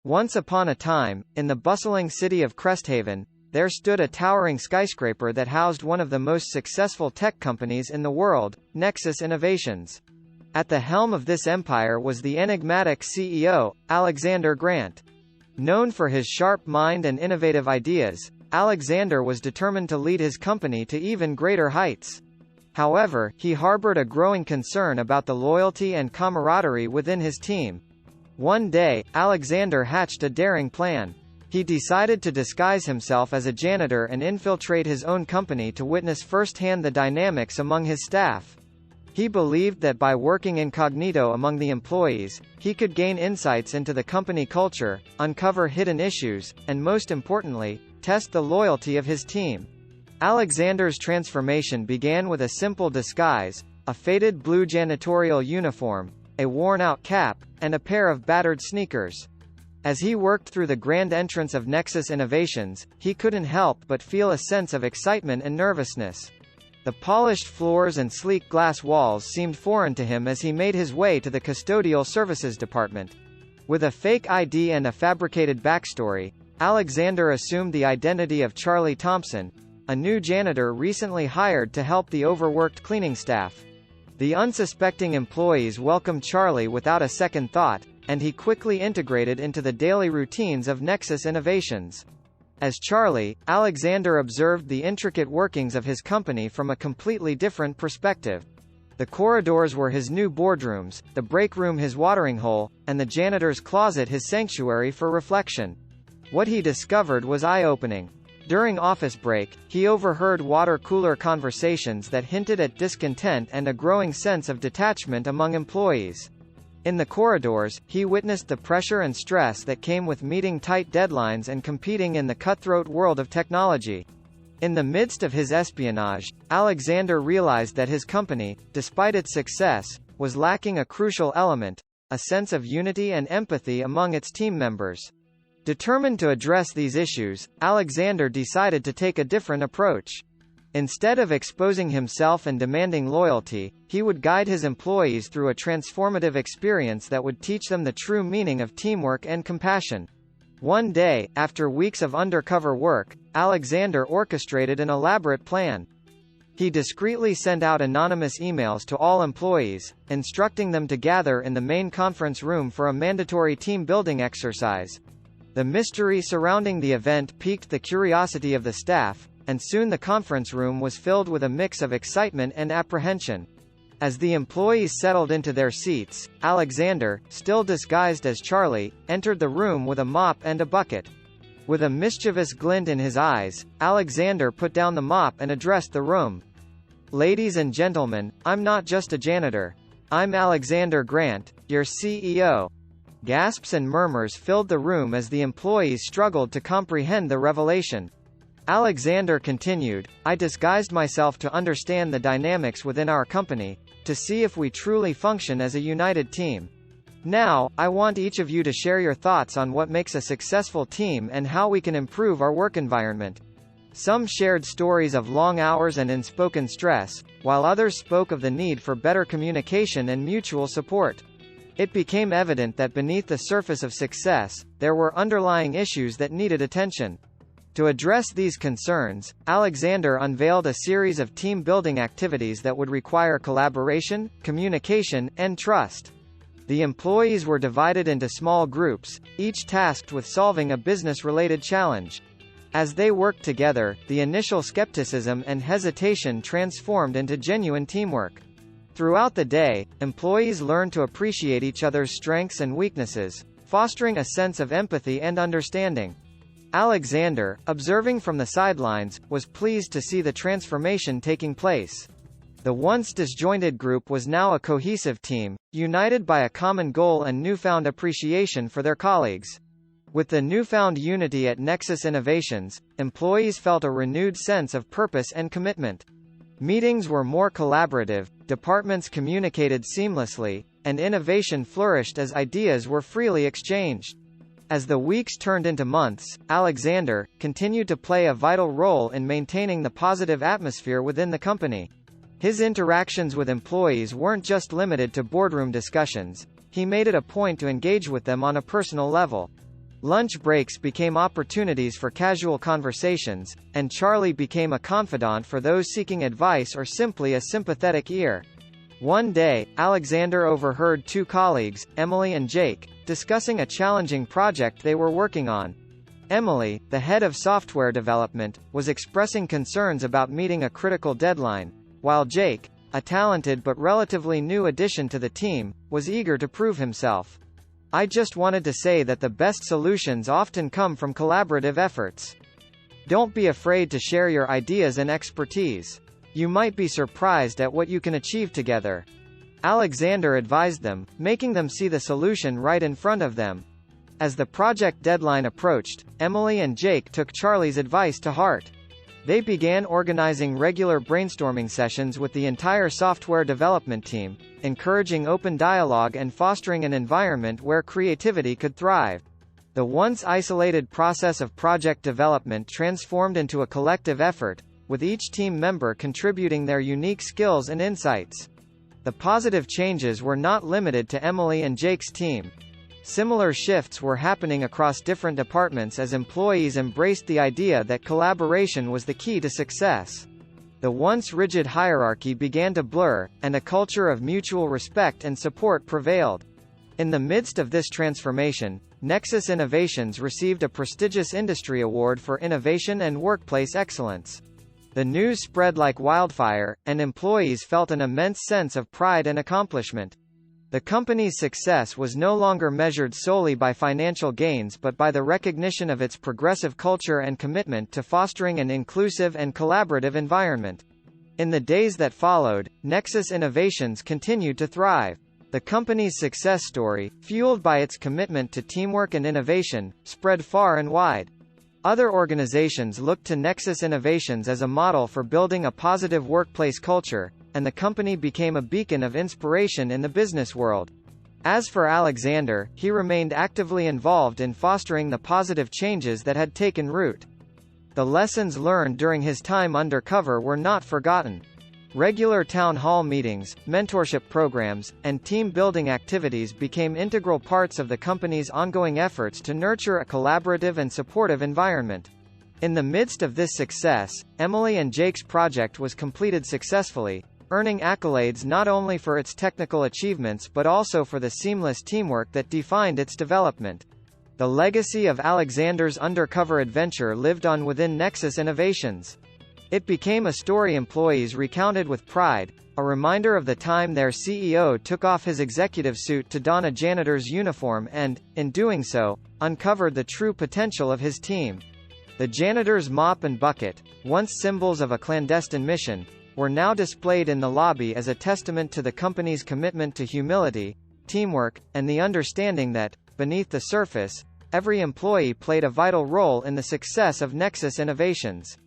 Once upon a time, in the bustling city of Cresthaven, there stood a towering skyscraper that housed one of the most successful tech companies in the world, Nexus Innovations. At the helm of this empire was the enigmatic CEO, Alexander Grant. Known for his sharp mind and innovative ideas, Alexander was determined to lead his company to even greater heights. However, he harbored a growing concern about the loyalty and camaraderie within his team. One day, Alexander hatched a daring plan. He decided to disguise himself as a janitor and infiltrate his own company to witness firsthand the dynamics among his staff. He believed that by working incognito among the employees, he could gain insights into the company culture, uncover hidden issues, and most importantly, test the loyalty of his team. Alexander's transformation began with a simple disguise: a faded blue janitorial uniform, a worn-out cap, and a pair of battered sneakers. As he worked through the grand entrance of Nexus Innovations, he couldn't help but feel a sense of excitement and nervousness. The polished floors and sleek glass walls seemed foreign to him as he made his way to the custodial services department. With a fake ID and a fabricated backstory, Alexander assumed the identity of Charlie Thompson, a new janitor recently hired to help the overworked cleaning staff. The unsuspecting employees welcomed Charlie without a second thought, and he quickly integrated into the daily routines of Nexus Innovations. As Charlie, Alexander observed the intricate workings of his company from a completely different perspective. The corridors were his new boardrooms, the break room his watering hole, and the janitor's closet his sanctuary for reflection. What he discovered was eye-opening. During office break, he overheard water-cooler conversations that hinted at discontent and a growing sense of detachment among employees. In the corridors, he witnessed the pressure and stress that came with meeting tight deadlines and competing in the cutthroat world of technology. In the midst of his espionage, Alexander realized that his company, despite its success, was lacking a crucial element: a sense of unity and empathy among its team members. Determined to address these issues, Alexander decided to take a different approach. Instead of exposing himself and demanding loyalty, he would guide his employees through a transformative experience that would teach them the true meaning of teamwork and compassion. One day, after weeks of undercover work, Alexander orchestrated an elaborate plan. He discreetly sent out anonymous emails to all employees, instructing them to gather in the main conference room for a mandatory team-building exercise. The mystery surrounding the event piqued the curiosity of the staff, and soon the conference room was filled with a mix of excitement and apprehension. As the employees settled into their seats, Alexander, still disguised as Charlie, entered the room with a mop and a bucket. With a mischievous glint in his eyes, Alexander put down the mop and addressed the room. "Ladies and gentlemen, I'm not just a janitor. I'm Alexander Grant, your CEO." Gasps and murmurs filled the room as the employees struggled to comprehend the revelation. Alexander continued, "I disguised myself to understand the dynamics within our company, to see if we truly function as a united team. Now, I want each of you to share your thoughts on what makes a successful team and how we can improve our work environment." Some shared stories of long hours and unspoken stress, while others spoke of the need for better communication and mutual support. It became evident that beneath the surface of success, there were underlying issues that needed attention. To address these concerns, Alexander unveiled a series of team-building activities that would require collaboration, communication, and trust. The employees were divided into small groups, each tasked with solving a business-related challenge. As they worked together, the initial skepticism and hesitation transformed into genuine teamwork. Throughout the day, employees learned to appreciate each other's strengths and weaknesses, fostering a sense of empathy and understanding. Alexander, observing from the sidelines, was pleased to see the transformation taking place. The once disjointed group was now a cohesive team, united by a common goal and newfound appreciation for their colleagues. With the newfound unity at Nexus Innovations, employees felt a renewed sense of purpose and commitment. Meetings were more collaborative, departments communicated seamlessly, and innovation flourished as ideas were freely exchanged. As the weeks turned into months, Alexander continued to play a vital role in maintaining the positive atmosphere within the company. His interactions with employees weren't just limited to boardroom discussions. He made it a point to engage with them on a personal level. Lunch breaks became opportunities for casual conversations, and Charlie became a confidant for those seeking advice or simply a sympathetic ear. One day, Alexander overheard two colleagues, Emily and Jake, discussing a challenging project they were working on. Emily, the head of software development, was expressing concerns about meeting a critical deadline, while Jake, a talented but relatively new addition to the team, was eager to prove himself. "I just wanted to say that the best solutions often come from collaborative efforts. Don't be afraid to share your ideas and expertise. You might be surprised at what you can achieve together." Alexander advised them, making them see the solution right in front of them. As the project deadline approached, Emily and Jake took Charlie's advice to heart. They began organizing regular brainstorming sessions with the entire software development team, encouraging open dialogue and fostering an environment where creativity could thrive. The once isolated process of project development transformed into a collective effort, with each team member contributing their unique skills and insights. The positive changes were not limited to Emily and Jake's team. Similar shifts were happening across different departments as employees embraced the idea that collaboration was the key to success. The once rigid hierarchy began to blur, and a culture of mutual respect and support prevailed. In the midst of this transformation, Nexus Innovations received a prestigious industry award for innovation and workplace excellence. The news spread like wildfire, and employees felt an immense sense of pride and accomplishment. The company's success was no longer measured solely by financial gains but by the recognition of its progressive culture and commitment to fostering an inclusive and collaborative environment. In the days that followed, Nexus Innovations continued to thrive. The company's success story, fueled by its commitment to teamwork and innovation, spread far and wide. Other organizations looked to Nexus Innovations as a model for building a positive workplace culture, and the company became a beacon of inspiration in the business world. As for Alexander, he remained actively involved in fostering the positive changes that had taken root. The lessons learned during his time undercover were not forgotten. Regular town hall meetings, mentorship programs, and team-building activities became integral parts of the company's ongoing efforts to nurture a collaborative and supportive environment. In the midst of this success, Emily and Jake's project was completed successfully, earning accolades not only for its technical achievements but also for the seamless teamwork that defined its development. The legacy of Alexander's undercover adventure lived on within Nexus Innovations. It became a story employees recounted with pride, a reminder of the time their CEO took off his executive suit to don a janitor's uniform and, in doing so, uncovered the true potential of his team. The janitor's mop and bucket, once symbols of a clandestine mission, were now displayed in the lobby as a testament to the company's commitment to humility, teamwork, and the understanding that, beneath the surface, every employee played a vital role in the success of Nexus Innovations.